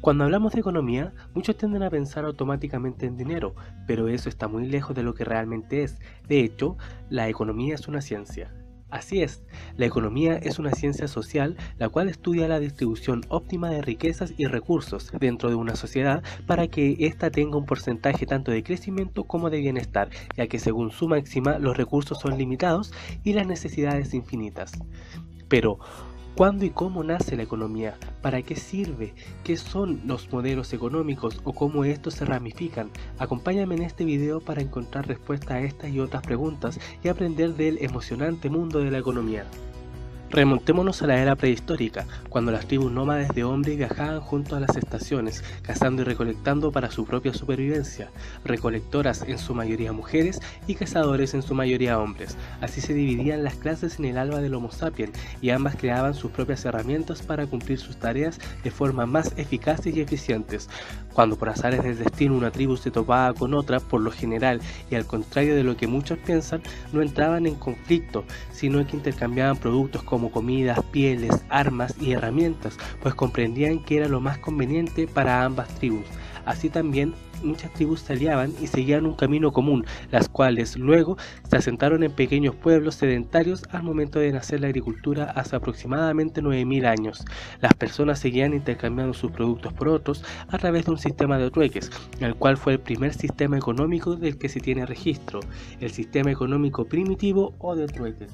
Cuando hablamos de economía, muchos tienden a pensar automáticamente en dinero, pero eso está muy lejos de lo que realmente es. De hecho, la economía es una ciencia. Así es, la economía es una ciencia social la cual estudia la distribución óptima de riquezas y recursos dentro de una sociedad para que ésta tenga un porcentaje tanto de crecimiento como de bienestar, ya que según su máxima los recursos son limitados y las necesidades infinitas. Pero, ¿cuándo y cómo nace la economía? ¿Para qué sirve? ¿Qué son los modelos económicos o cómo estos se ramifican? Acompáñame en este video para encontrar respuesta a estas y otras preguntas y aprender del emocionante mundo de la economía. Remontémonos a la era prehistórica, cuando las tribus nómades de hombres viajaban junto a las estaciones, cazando y recolectando para su propia supervivencia, recolectoras en su mayoría mujeres y cazadores en su mayoría hombres. Así se dividían las clases en el alba del Homo sapiens y ambas creaban sus propias herramientas para cumplir sus tareas de forma más eficaces y eficientes. Cuando por azares del destino una tribu se topaba con otra, por lo general, y al contrario de lo que muchos piensan, no entraban en conflicto, sino que intercambiaban productos como comidas, pieles, armas y herramientas, pues comprendían que era lo más conveniente para ambas tribus. Así también, muchas tribus se aliaban y seguían un camino común, las cuales luego se asentaron en pequeños pueblos sedentarios al momento de nacer la agricultura hace aproximadamente 9000 años. Las personas seguían intercambiando sus productos por otros a través de un sistema de trueques, el cual fue el primer sistema económico del que se tiene registro, el sistema económico primitivo o de trueques.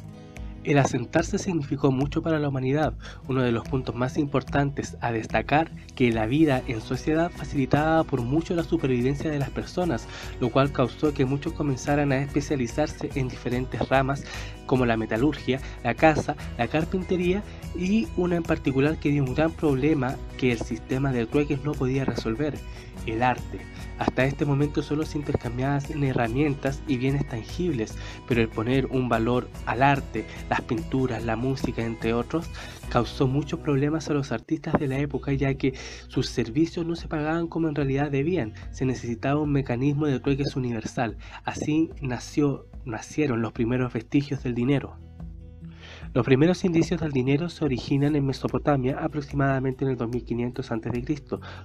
El asentarse significó mucho para la humanidad, uno de los puntos más importantes a destacar que la vida en sociedad facilitaba por mucho la supervivencia de las personas, lo cual causó que muchos comenzaran a especializarse en diferentes ramas como la metalurgia, la caza, la carpintería y una en particular que dio un gran problema que el sistema de trueques no podía resolver, el arte. Hasta este momento solo se intercambiaban en herramientas y bienes tangibles, pero el poner un valor al arte, las pinturas, la música, entre otros, causó muchos problemas a los artistas de la época, ya que sus servicios no se pagaban como en realidad debían. Se necesitaba un mecanismo de trueques universal. Así nacieron los primeros vestigios del dinero. Los primeros indicios del dinero se originan en Mesopotamia aproximadamente en el 2500 a.C.,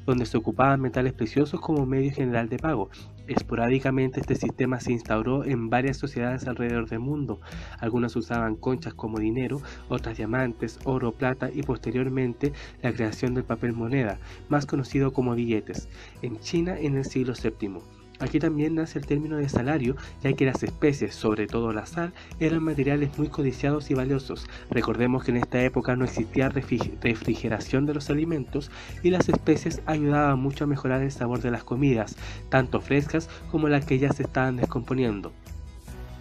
donde se ocupaban metales preciosos como medio general de pago. Esporádicamente este sistema se instauró en varias sociedades alrededor del mundo. Algunas usaban conchas como dinero, otras diamantes, oro, plata y posteriormente la creación del papel moneda, más conocido como billetes, en China en el siglo VII. Aquí también nace el término de salario, ya que las especies, sobre todo la sal, eran materiales muy codiciados y valiosos. Recordemos que en esta época no existía refrigeración de los alimentos y las especies ayudaban mucho a mejorar el sabor de las comidas, tanto frescas como las que ya se estaban descomponiendo.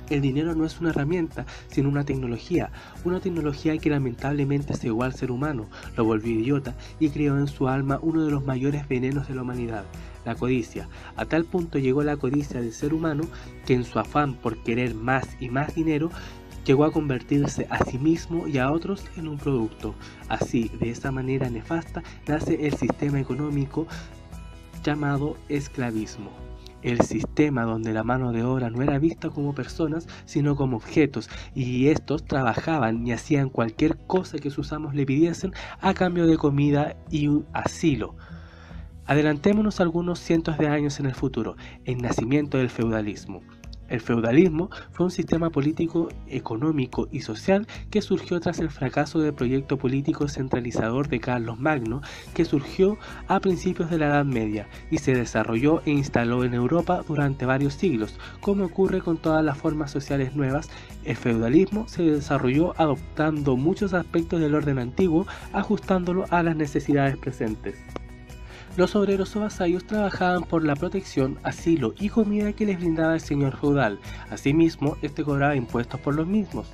El dinero no es una herramienta, sino una tecnología que lamentablemente cegó al ser humano, lo volvió idiota y creó en su alma uno de los mayores venenos de la humanidad, la codicia. A tal punto llegó la codicia del ser humano que en su afán por querer más y más dinero, llegó a convertirse a sí mismo y a otros en un producto. Así, de esa manera nefasta, nace el sistema económico llamado esclavismo. El sistema donde la mano de obra no era vista como personas, sino como objetos, y estos trabajaban y hacían cualquier cosa que sus amos le pidiesen a cambio de comida y un asilo. Adelantémonos algunos cientos de años en el futuro, el nacimiento del feudalismo. El feudalismo fue un sistema político, económico y social que surgió tras el fracaso del proyecto político centralizador de Carlos Magno, que surgió a principios de la Edad Media y se desarrolló e instaló en Europa durante varios siglos. Como ocurre con todas las formas sociales nuevas, el feudalismo se desarrolló adoptando muchos aspectos del orden antiguo, ajustándolo a las necesidades presentes. Los obreros o vasallos trabajaban por la protección, asilo y comida que les brindaba el señor feudal. Asimismo, este cobraba impuestos por los mismos.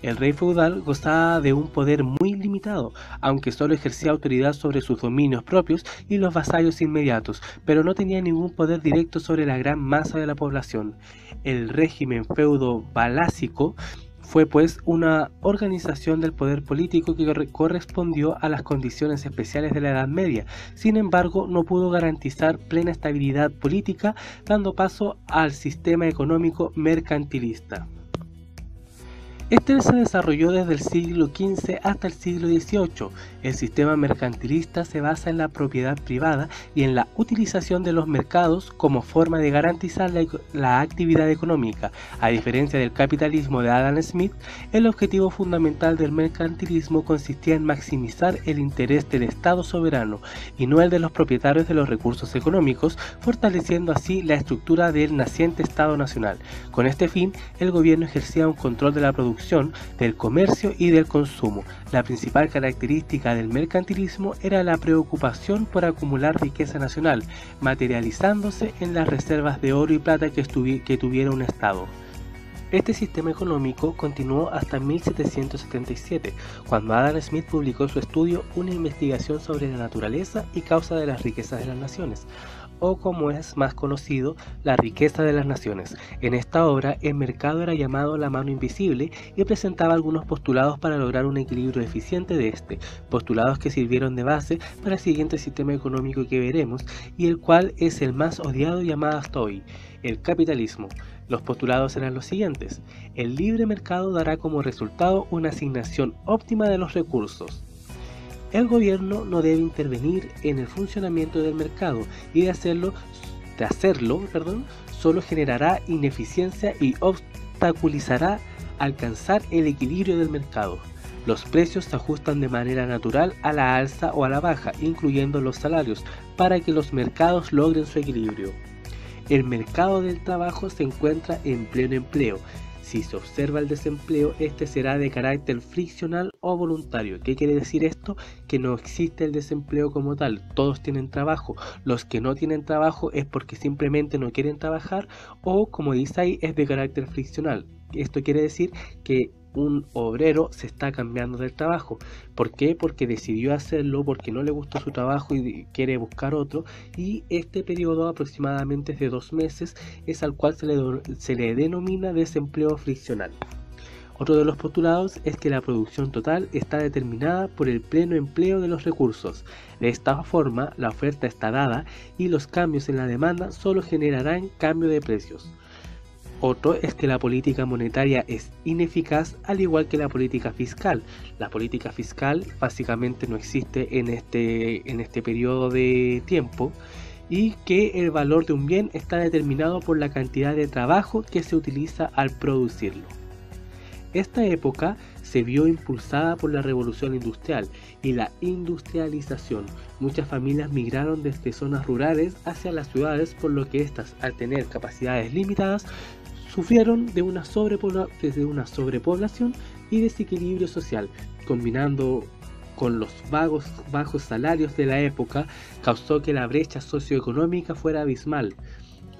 El rey feudal gozaba de un poder muy limitado, aunque solo ejercía autoridad sobre sus dominios propios y los vasallos inmediatos, pero no tenía ningún poder directo sobre la gran masa de la población. El régimen feudo-valásico fue pues una organización del poder político que correspondió a las condiciones especiales de la Edad Media. Sin embargo, no pudo garantizar plena estabilidad política, dando paso al sistema económico mercantilista. Este se desarrolló desde el siglo XV hasta el siglo XVIII. El sistema mercantilista se basa en la propiedad privada y en la utilización de los mercados como forma de garantizar la actividad económica. A diferencia del capitalismo de Adam Smith, el objetivo fundamental del mercantilismo consistía en maximizar el interés del Estado soberano y no el de los propietarios de los recursos económicos, fortaleciendo así la estructura del naciente Estado nacional. Con este fin, el gobierno ejercía un control de la producción, del comercio y del consumo. La principal característica del mercantilismo era la preocupación por acumular riqueza nacional, materializándose en las reservas de oro y plata que tuviera un Estado. Este sistema económico continuó hasta 1777, cuando Adam Smith publicó su estudio Una investigación sobre la naturaleza y causa de las riquezas de las naciones, o como es más conocido, La riqueza de las naciones. En esta obra, el mercado era llamado la mano invisible y presentaba algunos postulados para lograr un equilibrio eficiente de este, postulados que sirvieron de base para el siguiente sistema económico que veremos, y el cual es el más odiado y amado hasta hoy, el capitalismo. Los postulados eran los siguientes: el libre mercado dará como resultado una asignación óptima de los recursos. El gobierno no debe intervenir en el funcionamiento del mercado y de hacerlo, solo generará ineficiencia y obstaculizará alcanzar el equilibrio del mercado. Los precios se ajustan de manera natural a la alza o a la baja, incluyendo los salarios, para que los mercados logren su equilibrio. El mercado del trabajo se encuentra en pleno empleo. Si se observa el desempleo, este será de carácter friccional o voluntario. ¿Qué quiere decir esto? Que no existe el desempleo como tal, todos tienen trabajo. Los que no tienen trabajo es porque simplemente no quieren trabajar, o como dice ahí, es de carácter friccional. Esto quiere decir que un obrero se está cambiando del trabajo. ¿Por qué? Porque decidió hacerlo, porque no le gustó su trabajo y quiere buscar otro, y este periodo aproximadamente es de 2 meses, es al cual se le denomina desempleo friccional. Otro de los postulados es que la producción total está determinada por el pleno empleo de los recursos. De esta forma, la oferta está dada y los cambios en la demanda solo generarán cambio de precios. Otro es que la política monetaria es ineficaz, al igual que la política fiscal. La política fiscal básicamente no existe en este periodo de tiempo, y que el valor de un bien está determinado por la cantidad de trabajo que se utiliza al producirlo. Esta época se vio impulsada por la revolución industrial y la industrialización. Muchas familias migraron desde zonas rurales hacia las ciudades, por lo que éstas, al tener capacidades limitadas, sufrieron de una sobrepoblación y desequilibrio social, combinando con los bajos salarios de la época, causó que la brecha socioeconómica fuera abismal.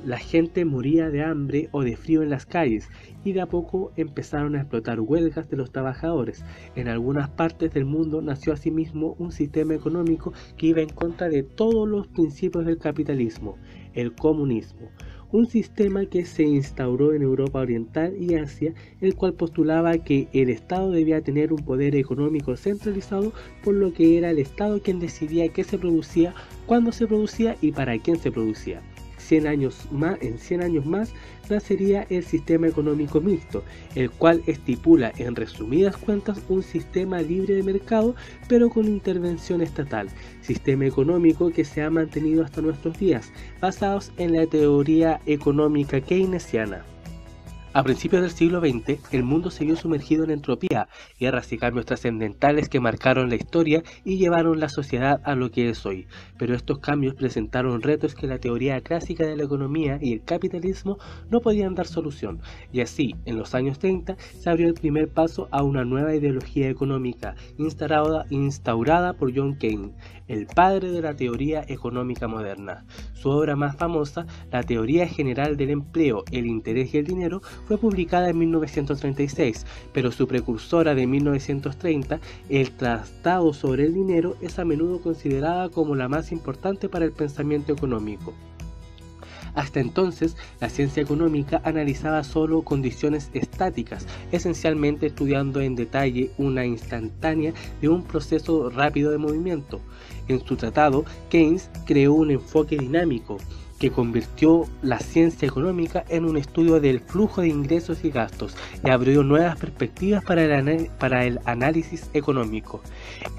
La gente moría de hambre o de frío en las calles, y de a poco empezaron a explotar huelgas de los trabajadores. En algunas partes del mundo nació asimismo un sistema económico que iba en contra de todos los principios del capitalismo, el comunismo. Un sistema que se instauró en Europa Oriental y Asia, el cual postulaba que el Estado debía tener un poder económico centralizado, por lo que era el Estado quien decidía qué se producía, cuándo se producía y para quién se producía. En 100 años más nacería el sistema económico mixto, el cual estipula en resumidas cuentas un sistema libre de mercado pero con intervención estatal, sistema económico que se ha mantenido hasta nuestros días, basados en la teoría económica keynesiana. A principios del siglo XX, el mundo se vio sumergido en entropía, guerras y cambios trascendentales que marcaron la historia y llevaron la sociedad a lo que es hoy. Pero estos cambios presentaron retos que la teoría clásica de la economía y el capitalismo no podían dar solución, y así, en los años 30, se abrió el primer paso a una nueva ideología económica, instaurada por John Keynes, el padre de la teoría económica moderna. Su obra más famosa, La teoría general del empleo, el interés y el dinero, fue publicada en 1936, pero su precursora de 1930, el Tratado sobre el dinero, es a menudo considerada como la más importante para el pensamiento económico. Hasta entonces, la ciencia económica analizaba solo condiciones estáticas, esencialmente estudiando en detalle una instantánea de un proceso rápido de movimiento. En su tratado, Keynes creó un enfoque dinámico, que convirtió la ciencia económica en un estudio del flujo de ingresos y gastos y abrió nuevas perspectivas para el análisis económico.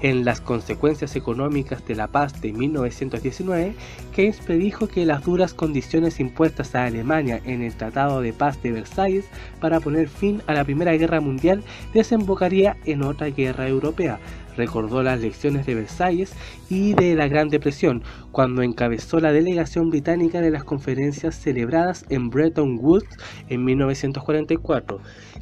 En Las consecuencias económicas de la paz de 1919, Keynes predijo que las duras condiciones impuestas a Alemania en el Tratado de Paz de Versalles para poner fin a la Primera Guerra Mundial desembocaría en otra guerra europea. Recordó las lecciones de Versalles y de la Gran Depresión cuando encabezó la delegación británica de las conferencias celebradas en Bretton Woods en 1944,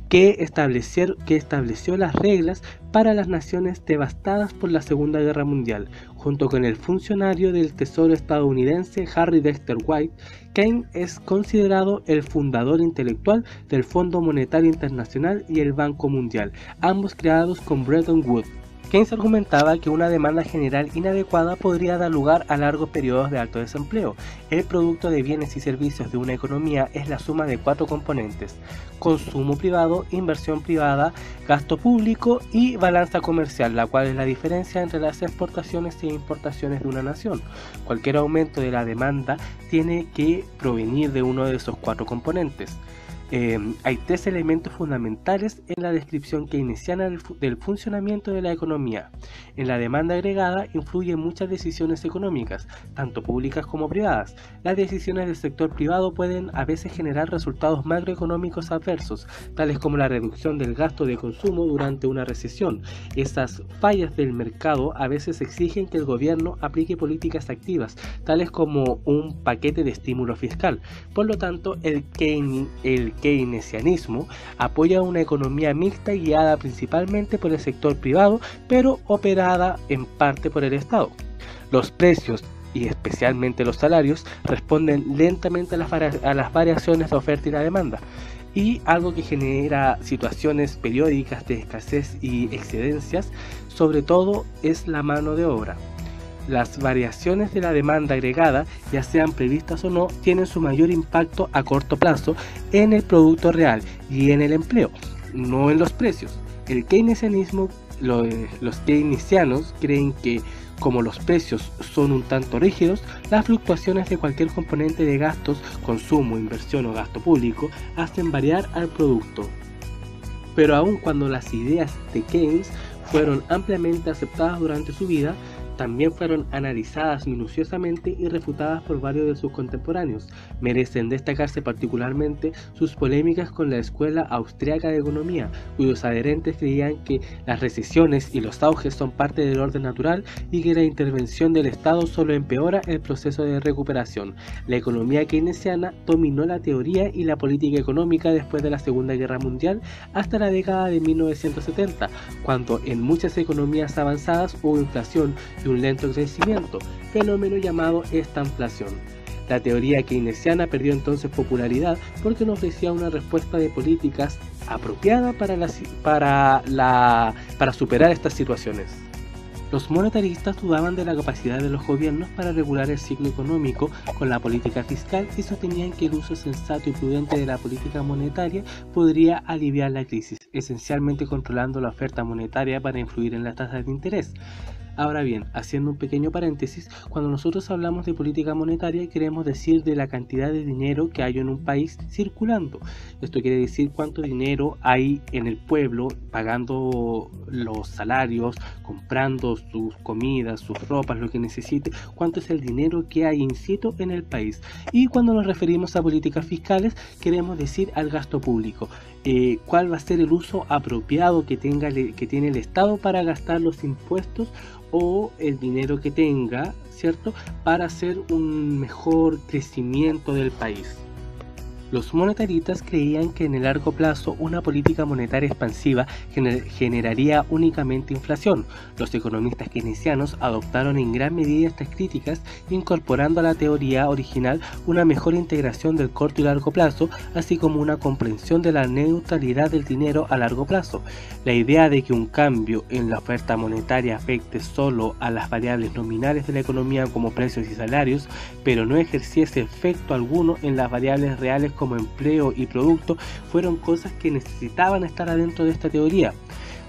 que estableció las reglas para las naciones devastadas por la Segunda Guerra Mundial. Junto con el funcionario del Tesoro estadounidense Harry Dexter White, Keynes es considerado el fundador intelectual del Fondo Monetario Internacional y el Banco Mundial, ambos creados con Bretton Woods. Keynes argumentaba que una demanda general inadecuada podría dar lugar a largos periodos de alto desempleo. El producto de bienes y servicios de una economía es la suma de 4 componentes: consumo privado, inversión privada, gasto público y balanza comercial, la cual es la diferencia entre las exportaciones e importaciones de una nación. Cualquier aumento de la demanda tiene que provenir de uno de esos 4 componentes. Hay 3 elementos fundamentales en la descripción keynesiana del funcionamiento de la economía. En la demanda agregada influyen muchas decisiones económicas, tanto públicas como privadas. Las decisiones del sector privado pueden a veces generar resultados macroeconómicos adversos, tales como la reducción del gasto de consumo durante una recesión. Estas fallas del mercado a veces exigen que el gobierno aplique políticas activas, tales como un paquete de estímulo fiscal. Por lo tanto, el keynesianismo apoya una economía mixta guiada principalmente por el sector privado, pero operada en parte por el Estado. Los precios, y especialmente los salarios, responden lentamente a las variaciones de oferta y la demanda, y algo que genera situaciones periódicas de escasez y excedencias, sobre todo, es la mano de obra. Las variaciones de la demanda agregada, ya sean previstas o no, tienen su mayor impacto a corto plazo en el producto real y en el empleo, no en los precios. Los keynesianos creen que, como los precios son un tanto rígidos, las fluctuaciones de cualquier componente de gastos, consumo, inversión o gasto público, hacen variar al producto. Pero aun cuando las ideas de Keynes fueron ampliamente aceptadas durante su vida, también fueron analizadas minuciosamente y refutadas por varios de sus contemporáneos. Merecen destacarse particularmente sus polémicas con la Escuela Austriaca de Economía, cuyos adherentes creían que las recesiones y los auges son parte del orden natural y que la intervención del Estado solo empeora el proceso de recuperación. La economía keynesiana dominó la teoría y la política económica después de la Segunda Guerra Mundial hasta la década de 1970, cuando en muchas economías avanzadas hubo inflación y un lento crecimiento, fenómeno llamado estanflación. La teoría keynesiana perdió entonces popularidad porque no ofrecía una respuesta de políticas apropiada para superar estas situaciones. Los monetaristas dudaban de la capacidad de los gobiernos para regular el ciclo económico con la política fiscal y sostenían que el uso sensato y prudente de la política monetaria podría aliviar la crisis, esencialmente controlando la oferta monetaria para influir en las tasas de interés. Ahora bien, haciendo un pequeño paréntesis, cuando nosotros hablamos de política monetaria queremos decir de la cantidad de dinero que hay en un país circulando. Esto quiere decir cuánto dinero hay en el pueblo pagando los salarios, comprando sus comidas, sus ropas, lo que necesite, cuánto es el dinero que hay in situ en el país. Y cuando nos referimos a políticas fiscales queremos decir al gasto público. ¿Cuál va a ser el uso apropiado que tiene el Estado para gastar los impuestos o el dinero que tenga, ¿cierto?, para hacer un mejor crecimiento del país? Los monetaristas creían que en el largo plazo una política monetaria expansiva generaría únicamente inflación. Los economistas keynesianos adoptaron en gran medida estas críticas, incorporando a la teoría original una mejor integración del corto y largo plazo, así como una comprensión de la neutralidad del dinero a largo plazo. La idea de que un cambio en la oferta monetaria afecte solo a las variables nominales de la economía como precios y salarios, pero no ejerciese efecto alguno en las variables reales como empleo y producto, fueron cosas que necesitaban estar adentro de esta teoría.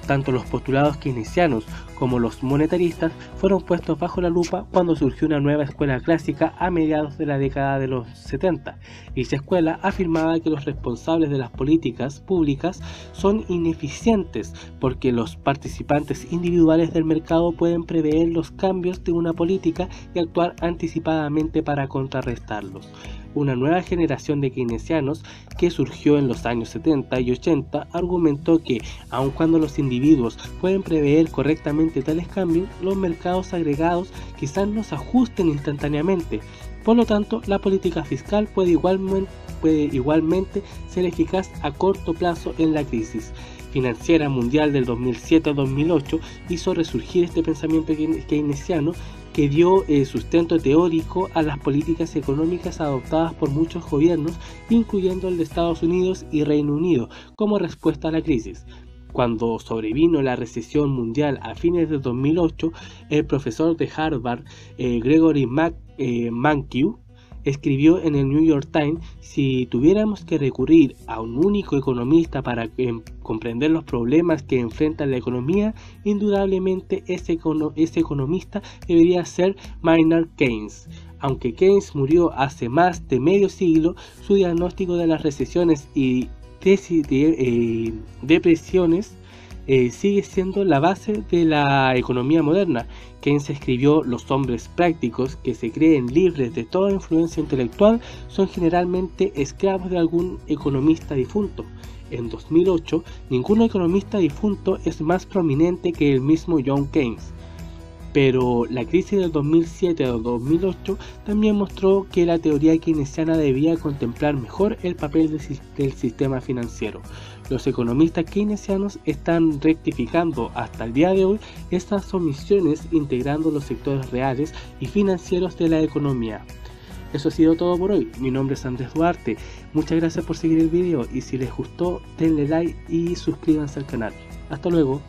Tanto los postulados keynesianos como los monetaristas, fueron puestos bajo la lupa cuando surgió una nueva escuela clásica a mediados de la década de los 70. Dicha escuela afirmaba que los responsables de las políticas públicas son ineficientes porque los participantes individuales del mercado pueden prever los cambios de una política y actuar anticipadamente para contrarrestarlos. Una nueva generación de keynesianos que surgió en los años 70 y 80 argumentó que, aun cuando los individuos pueden prever correctamente tales cambios, los mercados agregados quizás no se ajusten instantáneamente. Por lo tanto, la política fiscal puede igualmente ser eficaz a corto plazo en la crisis financiera mundial del 2007 a 2008 hizo resurgir este pensamiento keynesiano que dio sustento teórico a las políticas económicas adoptadas por muchos gobiernos, incluyendo el de Estados Unidos y Reino Unido, como respuesta a la crisis. Cuando sobrevino la recesión mundial a fines de 2008, el profesor de Harvard, Gregory Mankiw, escribió en el New York Times: si tuviéramos que recurrir a un único economista para comprender los problemas que enfrenta la economía, indudablemente ese economista debería ser Maynard Keynes. Aunque Keynes murió hace más de medio siglo, su diagnóstico de las recesiones y depresiones sigue siendo la base de la economía moderna. Keynes escribió: los hombres prácticos que se creen libres de toda influencia intelectual son generalmente esclavos de algún economista difunto. En 2008, ningún economista difunto es más prominente que el mismo John Keynes. Pero la crisis del 2007 a 2008 también mostró que la teoría keynesiana debía contemplar mejor el papel del sistema financiero. Los economistas keynesianos están rectificando hasta el día de hoy estas omisiones, integrando los sectores reales y financieros de la economía. Eso ha sido todo por hoy. Mi nombre es Andrés Duarte. Muchas gracias por seguir el video y si les gustó denle like y suscríbanse al canal. Hasta luego.